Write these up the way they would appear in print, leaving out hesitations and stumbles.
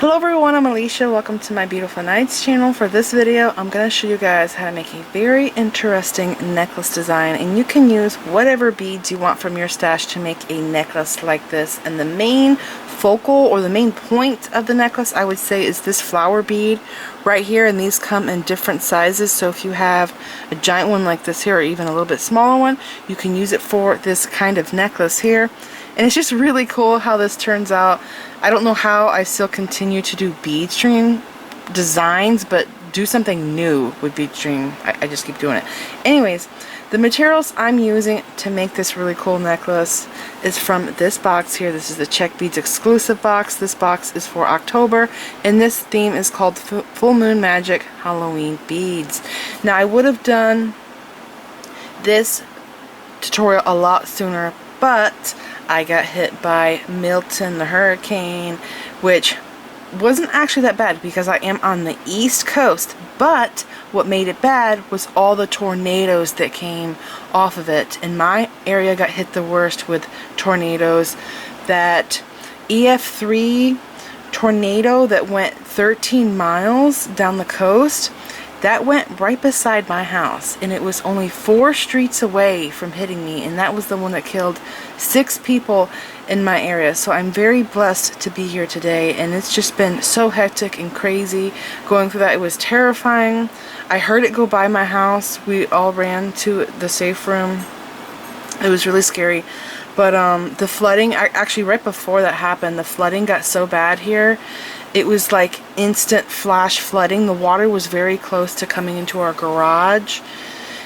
Hello everyone, I'm Alicia. Welcome to my Beautiful Nights channel. For this video, I'm going to show you guys how to make a very interesting necklace design, and you can use whatever beads you want from your stash to make a necklace like this. And the main focal or the main point of the necklace, I would say, is this flower bead right here, and these come in different sizes. So if you have a giant one like this here or even a little bit smaller one, you can use it for this kind of necklace here. And it's just really cool how this turns out. I don't know how I still continue to do bead string designs, but do something new with bead string. I just keep doing it. Anyways, the materials I'm using to make this really cool necklace is from this box here. This is the Czech Beads exclusive box. This box is for October, and this theme is called Full Moon Magic Halloween Beads. Now, I would have done this tutorial a lot sooner, but I got hit by Milton the hurricane, which wasn't actually that bad because I am on the East Coast, but what made it bad was all the tornadoes that came off of it. And my area got hit the worst with tornadoes. That EF3 tornado that went 13 miles down the coast, that went right beside my house, and it was only 4 streets away from hitting me, and that was the one that killed 6 people in my area. So I'm very blessed to be here today, and it's just been so hectic and crazy going through that. It was terrifying. I heard it go by my house. We all ran to the safe room. It was really scary. But the flooding, actually right before that happened, the flooding got so bad here. It was like instant flash flooding. The water was very close to coming into our garage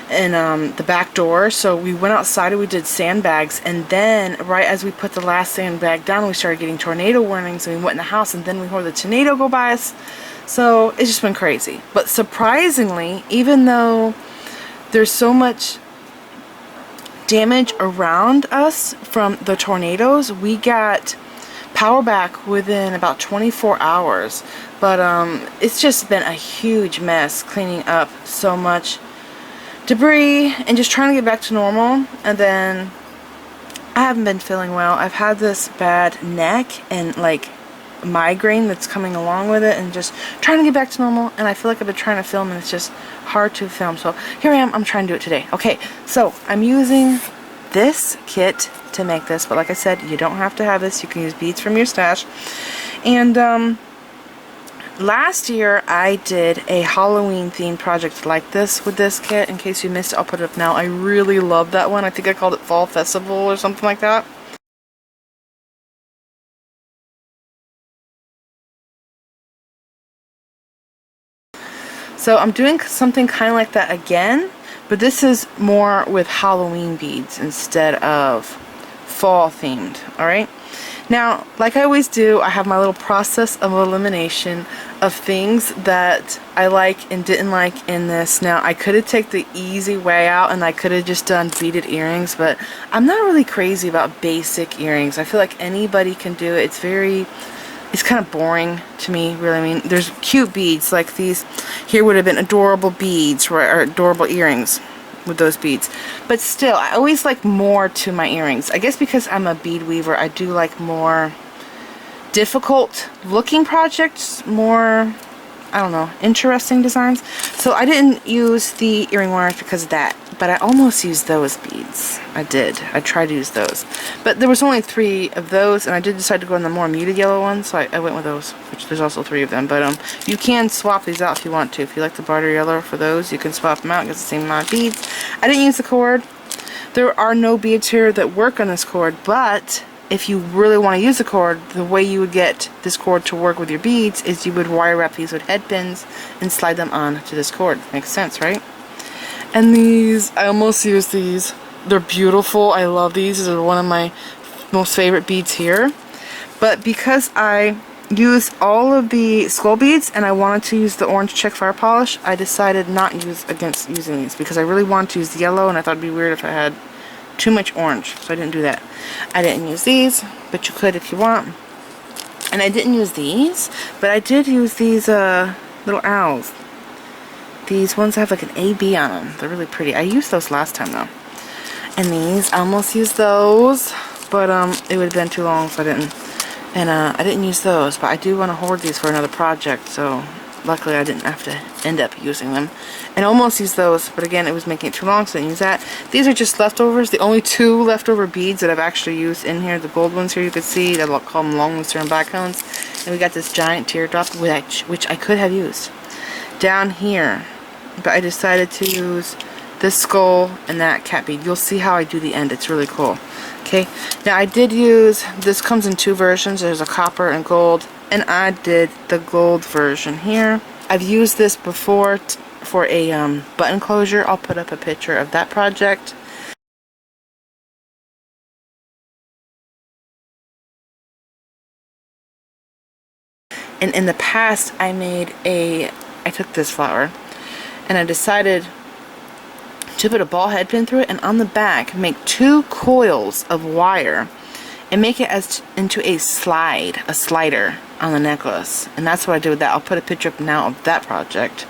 and the back door. So we went outside and we did sandbags. And then right as we put the last sandbag down, we started getting tornado warnings. And we went in the house, and then we heard the tornado go by us. So it's just been crazy. But surprisingly, even though there's so much damage around us from the tornadoes, we got power back within about 24 hours. But it's just been a huge mess cleaning up so much debris and just trying to get back to normal. And then I haven't been feeling well. I've had this bad neck and like migraine that's coming along with it, and just trying to get back to normal. And I feel like I've been trying to film, and it's just hard to film. So here I am, I'm trying to do it today. Okay, so I'm using this kit to make this, but like I said, you don't have to have this. You can use beads from your stash. And last year I did a Halloween themed project like this with this kit. In case you missed it, I'll put it up now. I really love that one. I think I called it Fall Festival or something like that. So I'm doing something kind of like that again, but this is more with Halloween beads instead of fall themed. Alright, now like I always do, I have my little process of elimination of things that I like and didn't like in this. Now I could have taken the easy way out and I could have just done beaded earrings, but I'm not really crazy about basic earrings. I feel like anybody can do it. It's kind of boring to me, really. I mean, there's cute beads like these. Here would have been adorable beads, or adorable earrings with those beads. But still, I always like more to my earrings. I guess because I'm a bead weaver, I do like more difficult looking projects, more, I don't know, interesting designs. So I didn't use the earring wires because of that, but I almost used those beads. I did. I tried to use those. But there was only 3 of those, and I did decide to go on the more muted yellow ones, so I went with those, which there's also 3 of them. But you can swap these out if you want to. If you like the barter yellow for those, you can swap them out and get the same amount of beads. I didn't use the cord. There are no beads here that work on this cord, but if you really want to use the cord, the way you would get this cord to work with your beads is you would wire wrap these with head pins and slide them on to this cord. Makes sense, right? And these, I almost used these. They're beautiful. I love these. These are one of my most favorite beads here. But because I used all of the skull beads and I wanted to use the orange Czech fire polish, I decided not against using these because I really wanted to use the yellow, and I thought it'd be weird if I had too much orange, so I didn't do that. I didn't use these, but you could if you want. And I didn't use these, but I did use these little owls. These ones have like an AB on them. They're really pretty. I used those last time though. And these, I almost used those, but it would have been too long, so I didn't And I didn't use those, but I do want to hoard these for another project, so luckily I didn't have to end up using them. And almost used those, but again, it was making it too long, so I didn't use that. These are just leftovers. The only two leftover beads that I've actually used in here, the gold ones here you can see, that I'll call them long Lucerne black cones. And we got this giant teardrop, which I could have used down here, but I decided to use this skull and that cat bead. You'll see how I do the end. It's really cool. Okay, now I did use, this comes in two versions. There's a copper and gold, and I did the gold version here. I've used this before for a button closure. I'll put up a picture of that project. And in the past, I took this flower and I decided to put a ball head pin through it, and on the back make two coils of wire and make it into a slider on the necklace. And that's what I did with that. I'll put a picture up now of that project.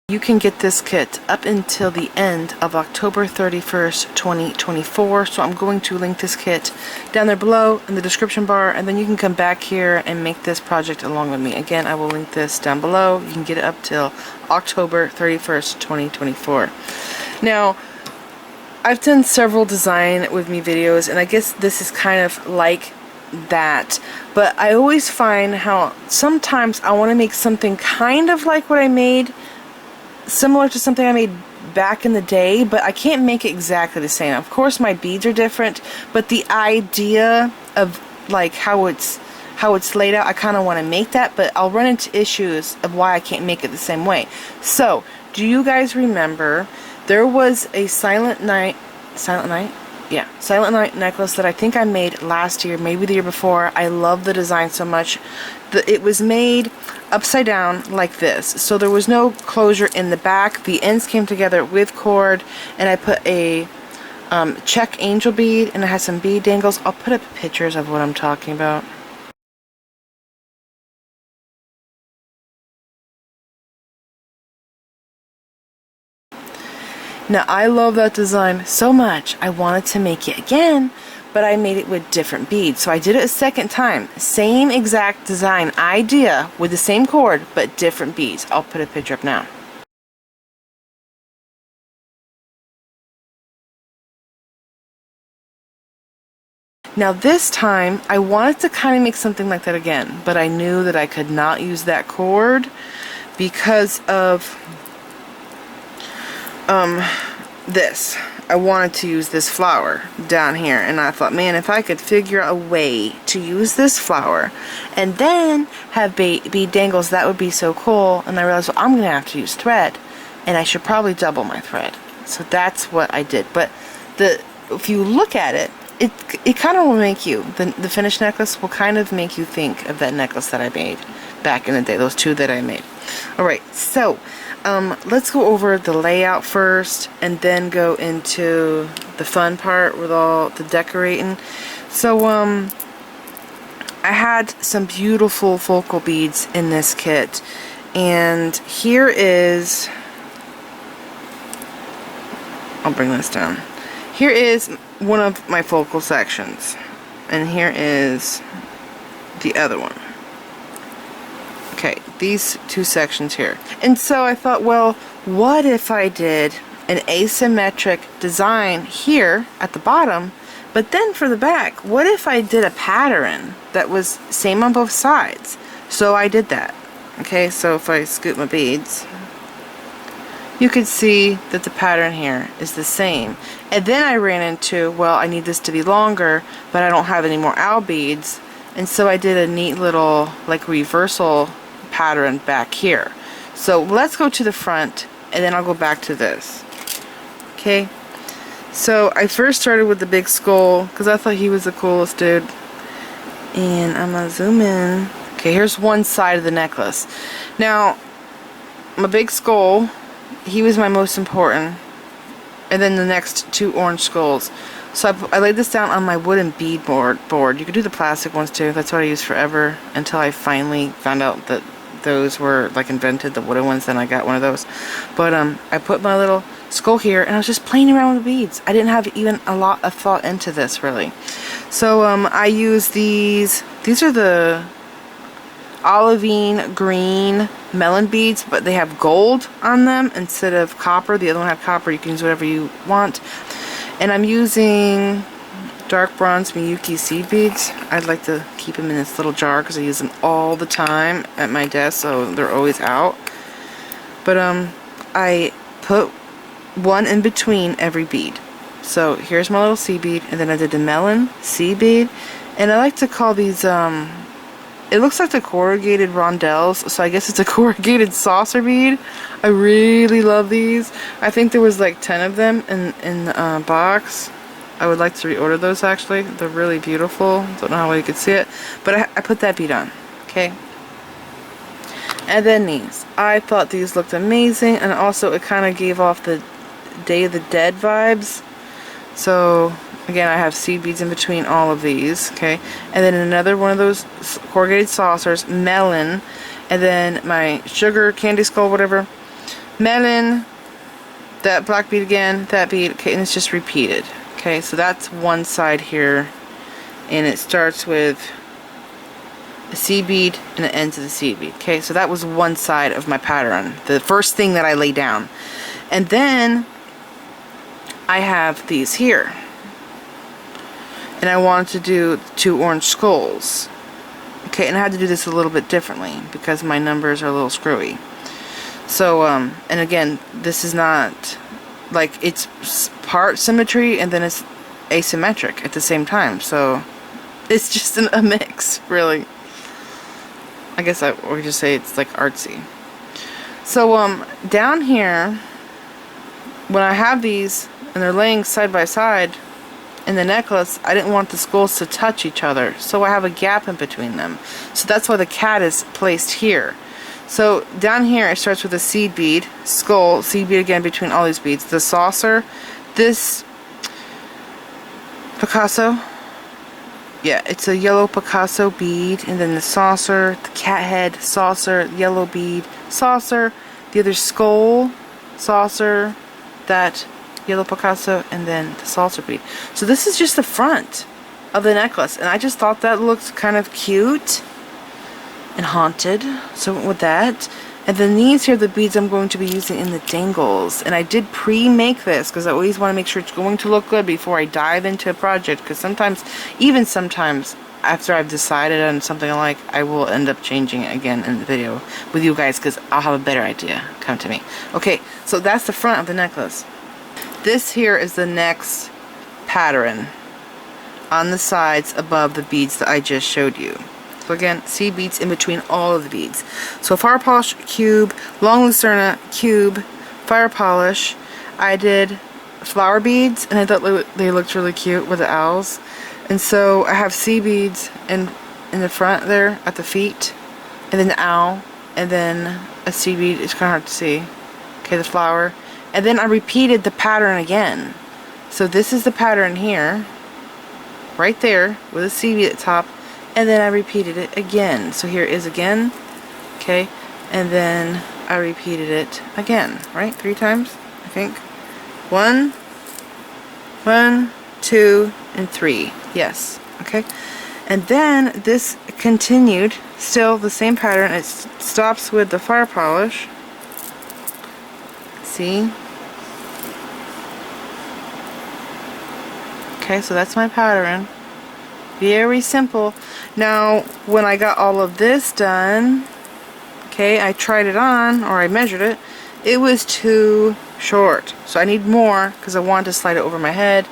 You can get this kit up until the end of October 31st, 2024. So I'm going to link this kit down there below in the description bar, and then you can come back here and make this project along with me. Again, I will link this down below. You can get it up till October 31st, 2024. Now, I've done several design with me videos, and I guess this is kind of like that, but I always find how sometimes I want to make something kind of like what I made, similar to something I made back in the day, but I can't make it exactly the same. Of course my beads are different, but the idea of like how it's laid out, I kind of want to make that, but I'll run into issues of why I can't make it the same way. So, do you guys remember there was a Silent Night necklace that I think I made last year, maybe the year before. I love the design so much. It was made upside down like this, so there was no closure in the back. The ends came together with cord, and I put a Czech angel bead, and it has some bead dangles. I'll put up pictures of what I'm talking about. Now, I love that design so much, I wanted to make it again, but I made it with different beads. So I did it a second time. Same exact design idea with the same cord, but different beads. I'll put a picture up now. Now this time, I wanted to kind of make something like that again, but I knew that I could not use that cord because of this. I wanted to use this flower down here, and I thought, man, if I could figure out a way to use this flower and then have bead dangles, that would be so cool. And I realized, well, I'm gonna have to use thread, and I should probably double my thread. So that's what I did. But if you look at it, it kind of will make you, the finished necklace will kind of make you think of that necklace that I made back in the day, those two that I made. Alright, so let's go over the layout first and then go into the fun part with all the decorating. So I had some beautiful focal beads in this kit, and here is, I'll bring this down. Here is one of my focal sections, and here is the other one. Okay, these two sections here. And so I thought, well, what if I did an asymmetric design here at the bottom, but then for the back, what if I did a pattern that was same on both sides? So I did that. Okay, so if I scoop my beads, you could see that the pattern here is the same. And then I ran into, well, I need this to be longer, but I don't have any more owl beads. And so I did a neat little like reversal pattern back here. So let's go to the front, and then I'll go back to this. Okay, so I first started with the big skull because I thought he was the coolest dude. And I'm gonna zoom in. Okay, here's one side of the necklace. Now, my big skull, he was my most important, and then the next two orange skulls. So I laid this down on my wooden bead board. You could do the plastic ones too. That's what I used forever until I finally found out that those were like invented, the wooden ones. Then I got one of those. But I put my little skull here, and I was just playing around with the beads. I didn't have even a lot of thought into this, really. So I use these are the olivine green melon beads, but they have gold on them instead of copper. The other one had copper. You can use whatever you want. And I'm using dark bronze Miyuki seed beads. I'd like to keep them in this little jar because I use them all the time at my desk, so they're always out. But I put one in between every bead. So here's my little seed bead, and then I did the melon seed bead, and I like to call these it looks like the corrugated rondelles, so I guess it's a corrugated saucer bead. I really love these. I think there was like 10 of them in the box. I would like to reorder those, actually. They're really beautiful. Don't know how well you could see it, but I put that bead on. Okay. And then these. I thought these looked amazing, and also it kind of gave off the Day of the Dead vibes. So again, I have seed beads in between all of these, okay? And then another one of those corrugated saucers, melon, and then my sugar, candy skull, whatever, melon, that black bead again, that bead, okay, and it's just repeated, okay? So that's one side here, and it starts with a seed bead and it ends with a seed bead, okay? So that was one side of my pattern, the first thing that I laid down. And then I have these here. And I wanted to do 2 orange skulls. Okay, and I had to do this a little bit differently because my numbers are a little screwy. So, and again, this is not, like, it's part symmetry and then it's asymmetric at the same time. So, it's just a mix, really. I guess I would just say it's like artsy. So, down here, when I have these and they're laying side by side, in the necklace, I didn't want the skulls to touch each other, so I have a gap in between them. So that's why the cat is placed here. So down here it starts with a seed bead, skull, seed bead again between all these beads. The saucer, this Picasso, yeah, it's a yellow Picasso bead, and then the saucer, the cat head, saucer, yellow bead, saucer, the other skull, saucer, that yellow Picasso, and then the saucer bead. So this is just the front of the necklace, and I just thought that looked kind of cute and haunted, so I went with that. And then these here are the beads I'm going to be using in the dangles, and I did pre-make this because I always want to make sure it's going to look good before I dive into a project, because sometimes, even sometimes after I've decided on something I like, I will end up changing it again in the video with you guys because I'll have a better idea come to me. Okay, so that's the front of the necklace. This here is the next pattern on the sides above the beads that I just showed you. So again, seed beads in between all of the beads. So fire polish cube, long lucerna cube, fire polish. I did flower beads, and I thought they looked really cute with the owls. And so I have seed beads in the front there at the feet, and then the owl, and then a seed bead. It's kind of hard to see. Okay, the flower. And then I repeated the pattern again. So this is the pattern here, right there, with a seed bead at the top, and then I repeated it again. So here it is again, okay, and then I repeated it again, right? 3 times, I think. 1, 2, and 3. Yes, okay. And then this continued, still the same pattern. It stops with the fire polish. See? Okay, so that's my pattern. Very simple. Now, when I got all of this done, okay, I tried it on, or I measured it. It was too short. So I need more because I wanted to slide it over my head.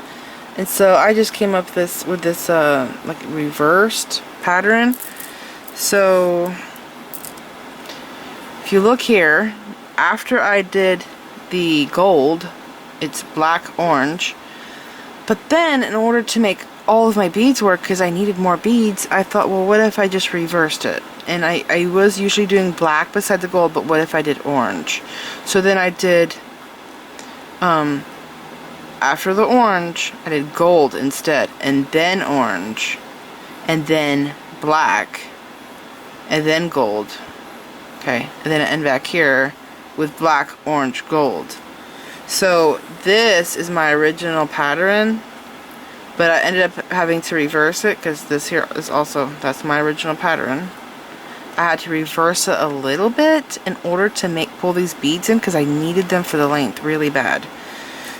And so I just came up with this like reversed pattern. So if you look here, after I did the gold, it's black orange. But then in order to make all of my beads work, because I needed more beads, I thought, well, what if I just reversed it? And I was usually doing black beside the gold, but what if I did orange? So then I did, after the orange, I did gold instead, and then orange, and then black, and then gold. Okay, and then I end back here with black, orange, gold. So this is my original pattern, but I ended up having to reverse it because this here is also, that's my original pattern. I had to reverse it a little bit in order to pull these beads in because I needed them for the length really bad.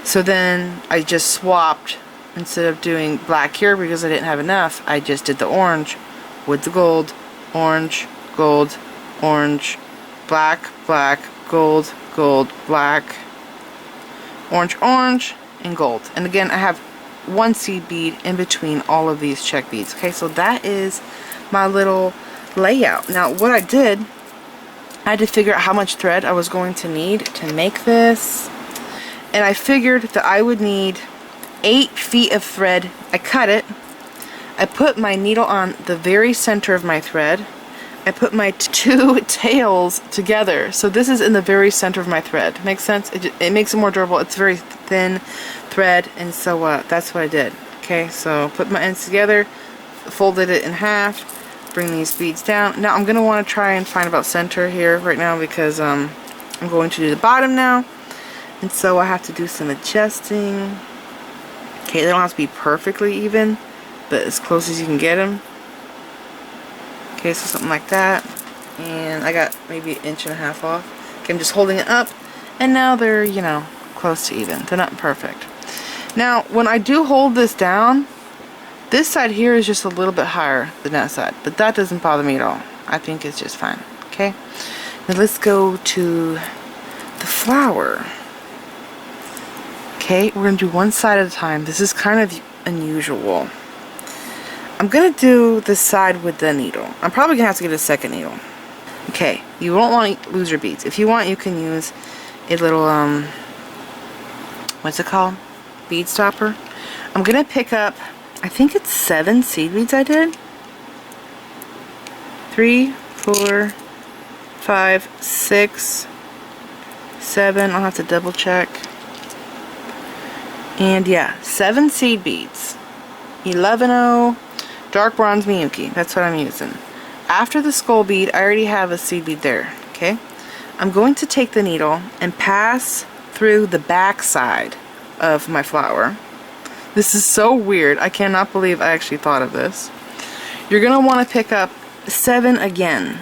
So then I just swapped. Instead of doing black here because I didn't have enough, I just did the orange with the gold, orange, gold, orange, black, black, gold, gold, black, orange, orange, and gold. And again, I have one seed bead in between all of these Czech beads. Okay, so that is my little layout. Now what I did, I had to figure out how much thread I was going to need to make this, and I figured that I would need 8 feet of thread. I cut it. I put my needle on the very center of my thread. I put my 2 tails together. So this is in the very center of my thread. Makes sense? It makes it more durable. It's very thin thread, and so that's what I did. Okay, so put my ends together, folded it in half, bring these beads down. Now I'm going to want to try and find about center here right now because I'm going to do the bottom now, and so I have to do some adjusting. Okay, they don't have to be perfectly even, but as close as you can get them. Okay, so something like that. And I got maybe 1.5 inches off. Okay, I'm just holding it up, and now they're, you know, close to even. They're not perfect. Now, when I do hold this down, this side here is just a little bit higher than that side, but that doesn't bother me at all. I think it's just fine. Okay, now let's go to the flower. Okay, we're going to do one side at a time. This is kind of unusual. I'm going to do the side with the needle. I'm probably going to have to get a second needle. Okay, you won't want to lose your beads. If you want, you can use a little, what's it called? Bead stopper. I'm going to pick up, I think it's 7 seed beads I did. 3, 4, 5, 6, 7. I'll have to double check. And yeah, 7 seed beads. 11-0 dark bronze Miyuki. That's what I'm using. After the skull bead, I already have a seed bead there. Okay, I'm going to take the needle and pass through the back side of my flower. This is so weird. I cannot believe I actually thought of this. You're going to want to pick up 7 again.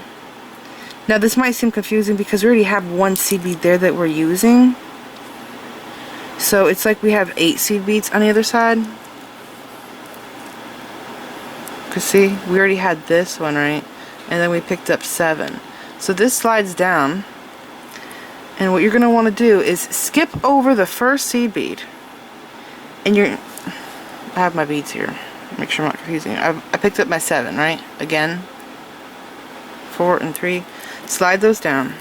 Now this might seem confusing because we already have 1 seed bead there that we're using. So it's like we have 8 seed beads on the other side. Cause see, we already had this one, right? And then we picked up 7. So this slides down. And what you're going to want to do is skip over the first seed bead. And I have my beads here. Make sure I'm not confusing you. I picked up my 7, right? Again. 4 and 3. Slide those down.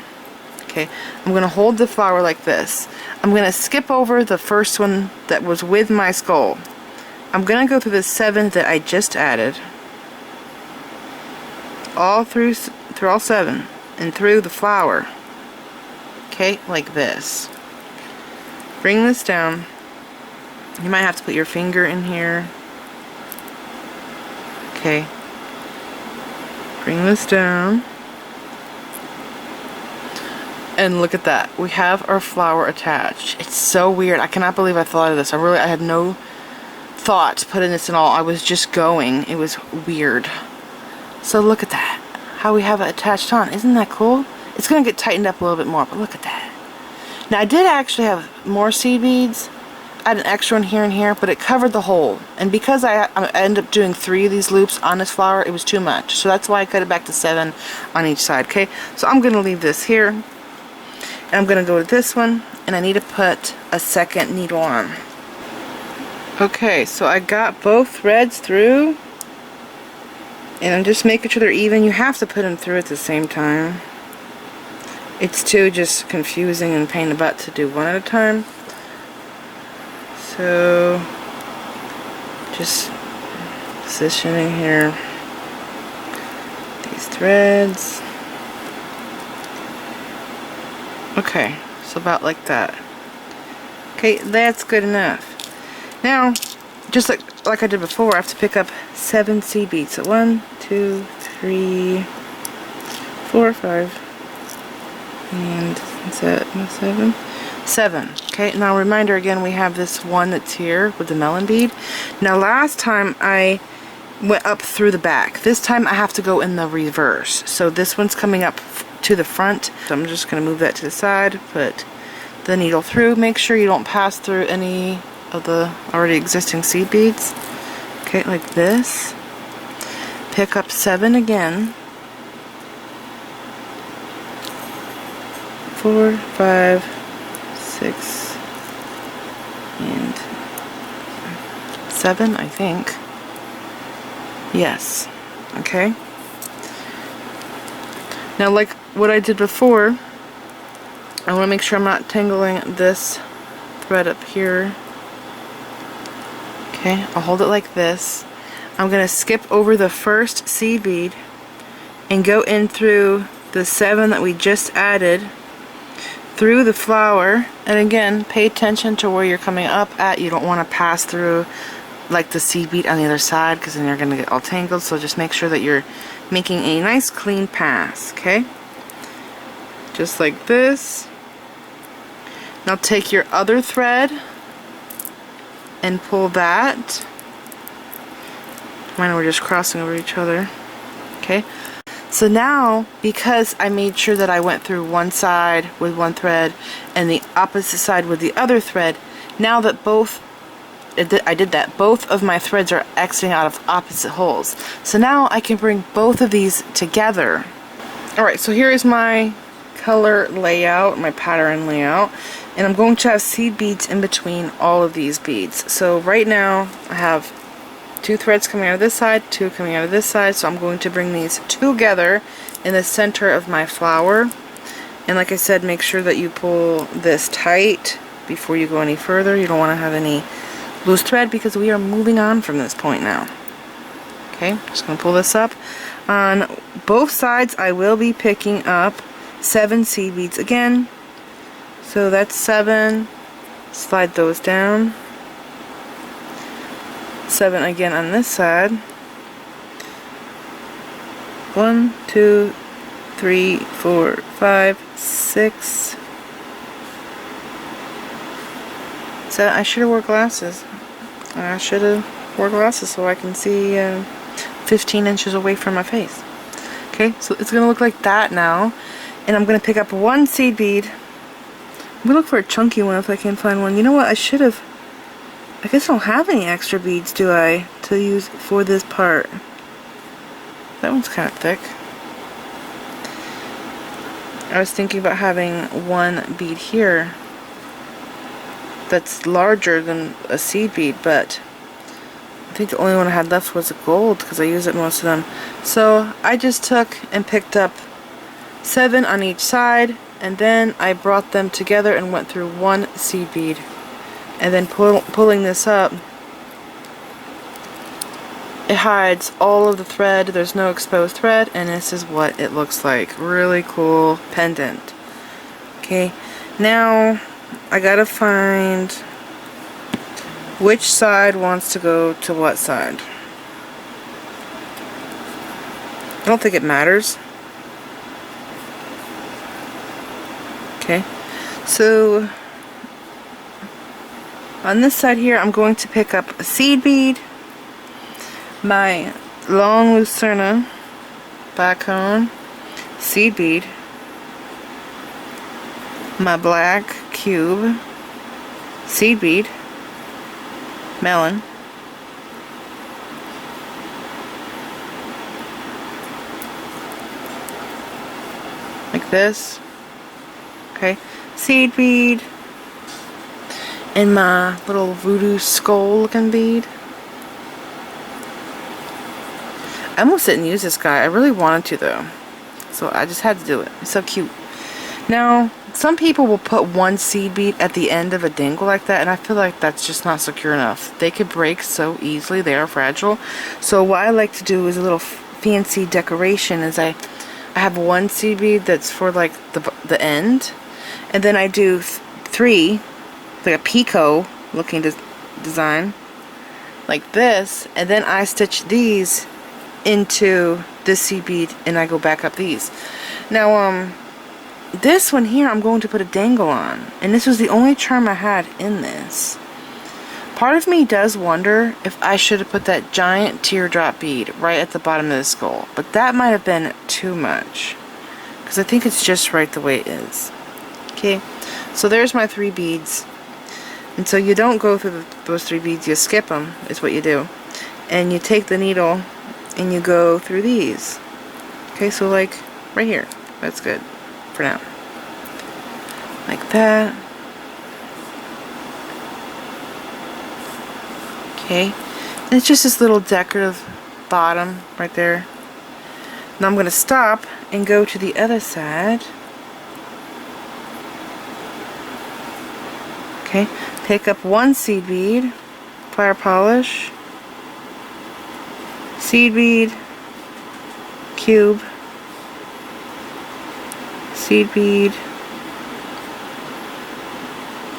Okay, I'm going to hold the flower like this. I'm going to skip over the first one that was with my skull. I'm going to go through the 7 that I just added. All through all 7. And through the flower. Okay, like this. Bring this down. You might have to put your finger in here. Okay. Bring this down. And look at that. We have our flower attached. It's so weird. I cannot believe I thought of this. I had no thought putting this in all. I was just going. It was weird. So look at that. How we have it attached on. Isn't that cool? It's going to get tightened up a little bit more, but look at that. Now I did actually have more seed beads. I had an extra one here and here, but it covered the hole. And because I ended up doing 3 of these loops on this flower, it was too much. So that's why I cut it back to 7 on each side. Okay, so I'm going to leave this here. And I'm going to go to this one, and I need to put a second needle on. Okay, so I got both threads through. And I'm just making sure they're even. You have to put them through at the same time. It's too just confusing and pain in the butt to do one at a time. So, just positioning here these threads. Okay, so about like that. Okay, that's good enough. Now, just like I did before, I have to pick up 7 seed beads. So 1, 2, 3, 4, 5, And is that 7? 7. Okay, now reminder again, we have this one that's here with the melon bead. Now last time I went up through the back. This time I have to go in the reverse. So this one's coming up to the front. So I'm just going to move that to the side, put the needle through. Make sure you don't pass through any of the already existing seed beads. Okay, like this. Pick up 7 again. 4, 5, 6, and 7, I think. Yes. Okay. Now, like what I did before, I want to make sure I'm not tangling this thread up here. Okay, I'll hold it like this. I'm going to skip over the first seed bead and go in through the 7 that we just added through the flower. And again, pay attention to where you're coming up at. You don't want to pass through like the seed bead on the other side, because then you're going to get all tangled. So just make sure that you're making a nice clean pass. Okay, just like this. Now take your other thread and pull that. Mine, we're just crossing over each other. Okay, so now, because I made sure that I went through one side with one thread and the opposite side with the other thread, now that I did that, both of my threads are exiting out of opposite holes. So now I can bring both of these together. Alright, so here is my color layout, my pattern layout, and I'm going to have seed beads in between all of these beads. So right now I have 2 threads coming out of this side, 2 coming out of this side, so I'm going to bring these together in the center of my flower. And like I said, make sure that you pull this tight before you go any further. You don't want to have any loose thread, because we are moving on from this point now. Okay, just going to pull this up. On both sides I will be picking up 7 seed beads again. So that's 7. Slide those down. 7 again on this side. 1, 2, 3, 4, 5, 6. So I should have wore glasses. I should have wore glasses so I can see 15 inches away from my face. Okay, so it's going to look like that now. And I'm going to pick up 1 seed bead. I'm going to look for a chunky one if I can find one. You know what, I should have... I guess I don't have any extra beads, do I, to use for this part. That one's kind of thick. I was thinking about having 1 bead here that's larger than a seed bead, but I think the only one I had left was a gold, because I use it most of them. So I just took and picked up 7 on each side, and then I brought them together and went through 1 seed bead. And then pulling this up, it hides all of the thread. There's no exposed thread, and this is what it looks like. Really cool pendant. Okay, now I gotta find which side wants to go to what side. I don't think it matters. Okay, so on this side here, I'm going to pick up a seed bead, my long Lucerna back cone, seed bead, my black cube, seed bead, melon, like this. Okay, seed bead, and my little voodoo skull looking bead. I almost didn't use this guy. I really wanted to though, so I just had to do it. It's so cute. Now, some people will put 1 seed bead at the end of a dangle like that, and I feel like that's just not secure enough. They could break so easily. They are fragile. So what I like to do is a little fancy decoration is I have 1 seed bead that's for like the end, and then I do 3, like a picot looking design like this, and then I stitch these into this seed bead and I go back up these. Now this one here I'm going to put a dangle on, and this was the only charm I had in this. Part of me does wonder if I should have put that giant teardrop bead right at the bottom of the skull, but that might have been too much, because I think it's just right the way it is. Okay, so there's my 3 beads, and so you don't go through those 3 beads, you skip them, is what you do, and you take the needle and you go through these. Okay, so like right here, that's good for now. Like that. Okay, and it's just this little decorative bottom right there. Now I'm going to stop and go to the other side. Okay, pick up 1 seed bead, fire polish, seed bead, cube, seed bead,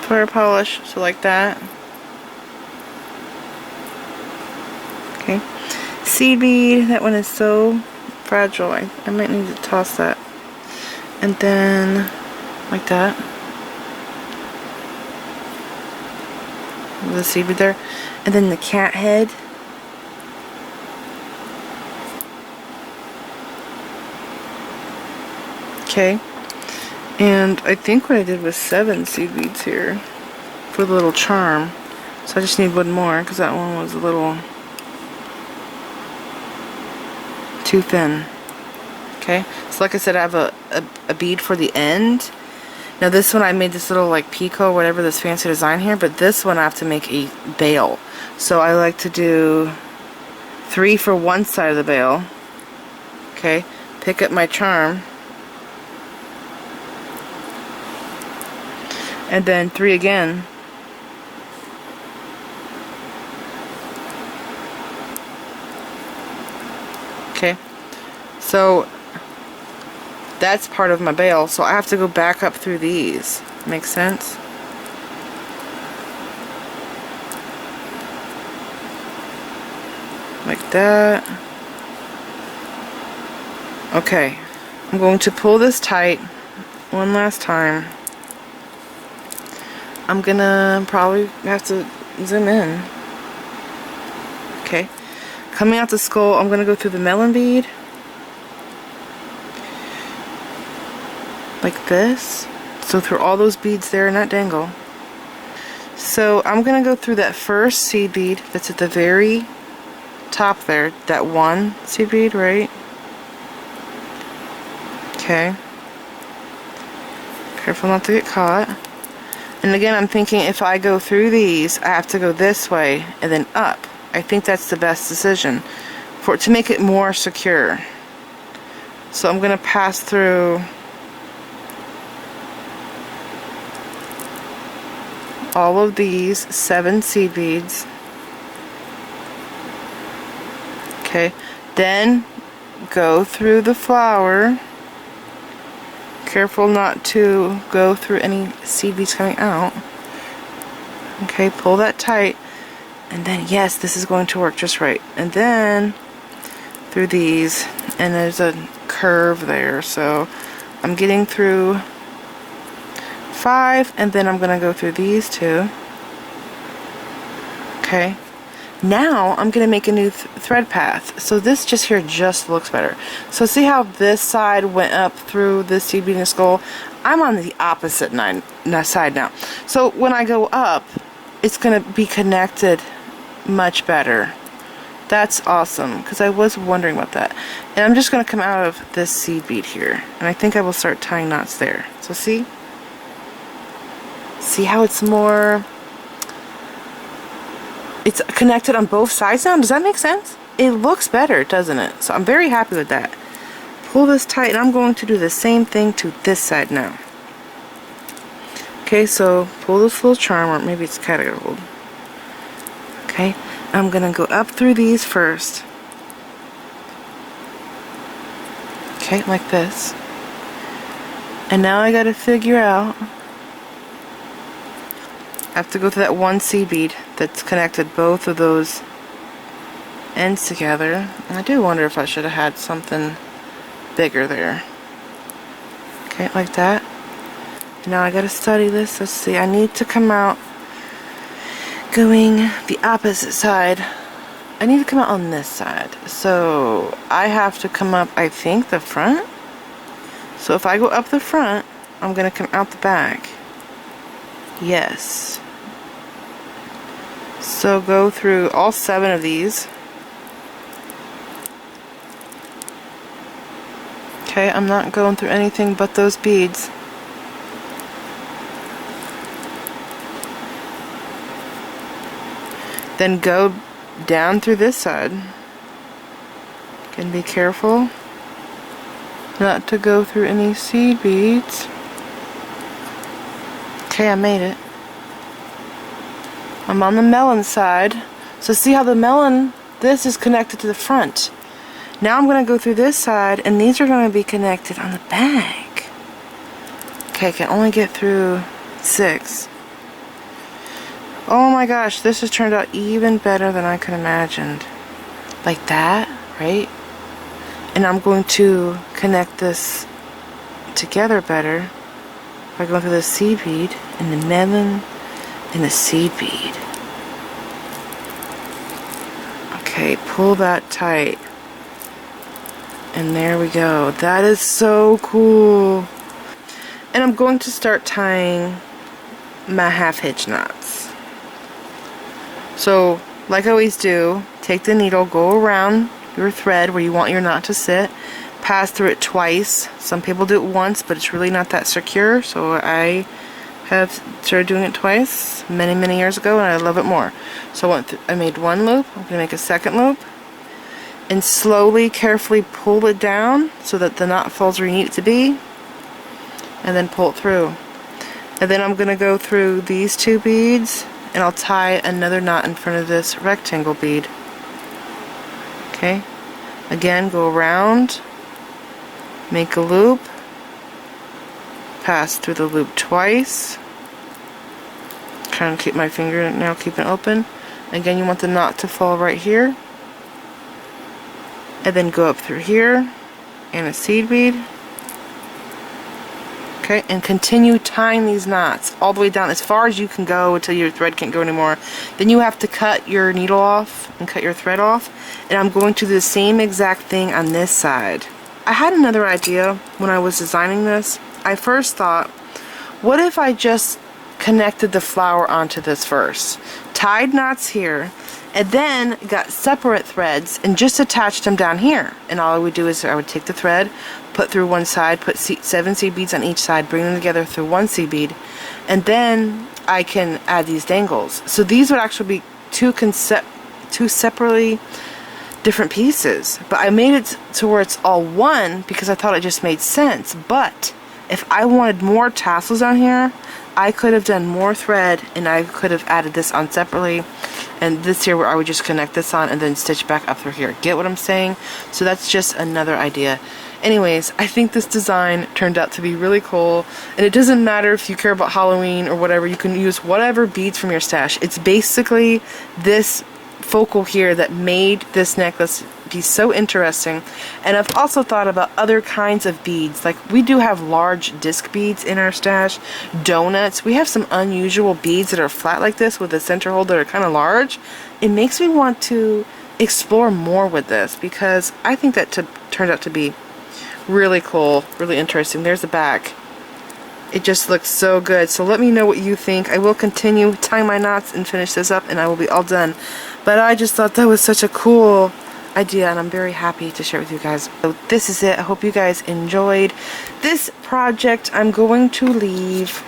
fire polish, so like that. Okay, seed bead, that one is so fragile, I might need to toss that. And then like that. The seed bead there. And then the cat head. Okay, and I think what I did was 7 seed beads here for the little charm. So I just need 1 more because that one was a little too thin. Okay, so like I said, I have a bead for the end. Now this one I made this little like picot, whatever, this fancy design here, but this one I have to make a veil. So I like to do 3 for one side of the veil. Okay, pick up my charm. And then 3 again. Okay, so that's part of my veil, so I have to go back up through these. Makes sense? Like that. Okay, I'm going to pull this tight one last time. I'm gonna probably have to zoom in. Okay, coming out the skull, I'm gonna go through the melon bead like this, so through all those beads there in that dangle. So I'm gonna go through that first seed bead that's at the very top there, that 1 seed bead, right? Okay, careful not to get caught. And again, I'm thinking if I go through these, I have to go this way and then up. I think that's the best decision for it to make it more secure. So I'm going to pass through all of these 7 seed beads. Okay, then go through the flower. Careful not to go through any seed beads coming out. Okay, pull that tight, and then yes, this is going to work just right. And then through these, and there's a curve there, so I'm getting through 5, and then I'm gonna go through these 2. Okay, now I'm gonna make a new thread path. So this just here just looks better. So see how this side went up through this seed bead and skull? I'm on the opposite side now. So when I go up, it's gonna be connected much better. That's awesome, because I was wondering about that. And I'm just gonna come out of this seed bead here, and I think I will start tying knots there. So see how it's more, it's connected on both sides now? Does that make sense? It looks better, doesn't it? So I'm very happy with that. Pull this tight, and I'm going to do the same thing to this side now. Okay, so pull this little charm, or maybe it's kind of old. Okay, I'm gonna go up through these first. Okay, like this. And now I gotta figure out, I have to go through that 1 seed bead that's connected both of those ends together. And I do wonder if I should have had something bigger there. Okay, like that. Now I gotta study this. Let's see, I need to come out going the opposite side. I need to come out on this side. So I have to come up, I think, the front. So if I go up the front, I'm gonna come out the back. Yes. So go through all 7 of these. Okay, I'm not going through anything but those beads. Then go down through this side. Again, be careful not to go through any seed beads. Okay, I made it. I'm on the melon side. So see how the melon, this is connected to the front. Now I'm going to go through this side, and these are going to be connected on the back. Okay, I can only get through 6. Oh my gosh, this has turned out even better than I could have imagined. Like that, right? And I'm going to connect this together better by going through the seed bead and the melon and the seed bead. Okay, pull that tight. And there we go. That is so cool. And I'm going to start tying my half hitch knots. So, like I always do, take the needle, go around your thread where you want your knot to sit, pass through it twice. Some people do it once, but it's really not that secure, so I have started doing it twice many years ago, and I love it more. So I made 1 loop, I'm going to make a 2nd loop, and slowly, carefully pull it down so that the knot falls where you need it to be, and then pull it through. And then I'm going to go through these 2 beads, and I'll tie another knot in front of this rectangle bead. Okay, again, go around, make a loop, pass through the loop twice, trying to keep my finger now keeping it open. Again, you want the knot to fall right here, and then go up through here and a seed bead. Okay, and continue tying these knots all the way down as far as you can go until your thread can't go anymore. Then you have to cut your needle off and cut your thread off. And I'm going to do the same exact thing on this side. I had another idea when I was designing this. I first thought, what if I just connected the flower onto this first? Tied knots here, and then got separate threads and just attached them down here. And all I would do is I would take the thread, put through one side, put 7 seed beads on each side, bring them together through 1 seed bead, and then I can add these dangles. So these would actually be two separately different pieces. But I made it to where it's all one because I thought it just made sense. But if I wanted more tassels on here, I could have done more thread and I could have added this on separately, and this here where I would just connect this on and then stitch back up through here. Get what I'm saying? So that's just another idea. Anyways, I think this design turned out to be really cool, and it doesn't matter if you care about Halloween or whatever, you can use whatever beads from your stash. It's basically this focal here that made this necklace be so interesting. And I've also thought about other kinds of beads. Like, we do have large disc beads in our stash, donuts. We have some unusual beads that are flat like this with a center hole that are kind of large. It makes me want to explore more with this because I think that turned out to be really cool, really interesting. There's the back. It just looks so good. So let me know what you think. I will continue tying my knots and finish this up and I will be all done. But I just thought that was such a cool idea and I'm very happy to share it with you guys. So this is it. I hope you guys enjoyed this project. I'm going to leave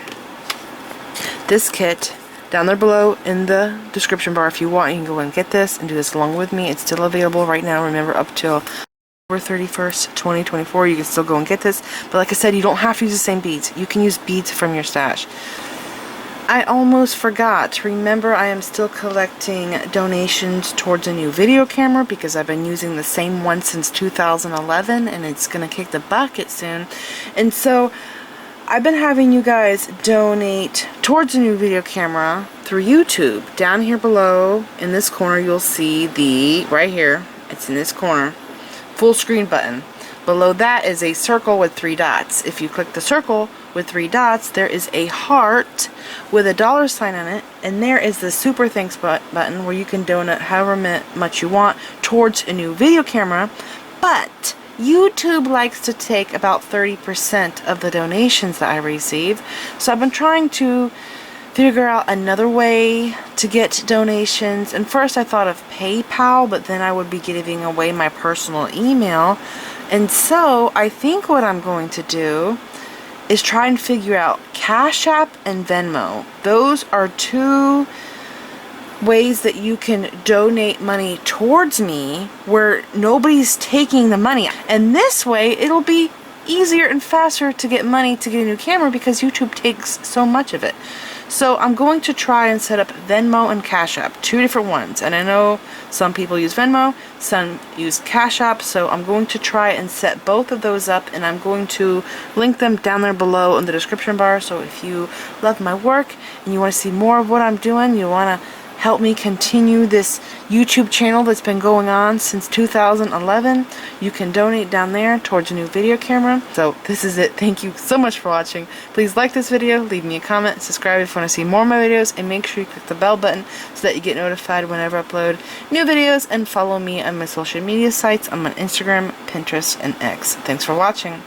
this kit down there below in the description bar. If you want, you can go and get this and do this along with me. It's still available right now. Remember, up till October 31st, 2024. You can still go and get this. But like I said, you don't have to use the same beads. You can use beads from your stash. I almost forgot. Remember, I am still collecting donations towards a new video camera because I've been using the same one since 2011 and it's going to kick the bucket soon. And so I've been having you guys donate towards a new video camera through YouTube. Down here below in this corner you'll see the, right here, it's in this corner, full screen button. Below that is a circle with 3 dots. If you click the circle with 3 dots, there is a heart with a $sign on it, and there is the super thanks button where you can donate however much you want towards a new video camera. But YouTube likes to take about 30% of the donations that I receive, so I've been trying to figure out another way to get donations. And first I thought of PayPal, but then I would be giving away my personal email. And so I think what I'm going to do is try and figure out Cash App and Venmo. Those are 2 ways that you can donate money towards me where nobody's taking the money. And this way it'll be easier and faster to get money to get a new camera because YouTube takes so much of it. So I'm going to try and set up Venmo and Cash App, 2 different ones. And I know some people use Venmo, some use Cash App, so I'm going to try and set both of those up, and I'm going to link them down there below in the description bar. So if you love my work and you want to see more of what I'm doing, you want to help me continue this YouTube channel that's been going on since 2011, you can donate down there towards a new video camera. So this is it. Thank you so much for watching. Please like this video, leave me a comment, subscribe if you want to see more of my videos, and make sure you click the bell button so that you get notified whenever I upload new videos, and follow me on my social media sites. I'm on Instagram, Pinterest, and X. Thanks for watching.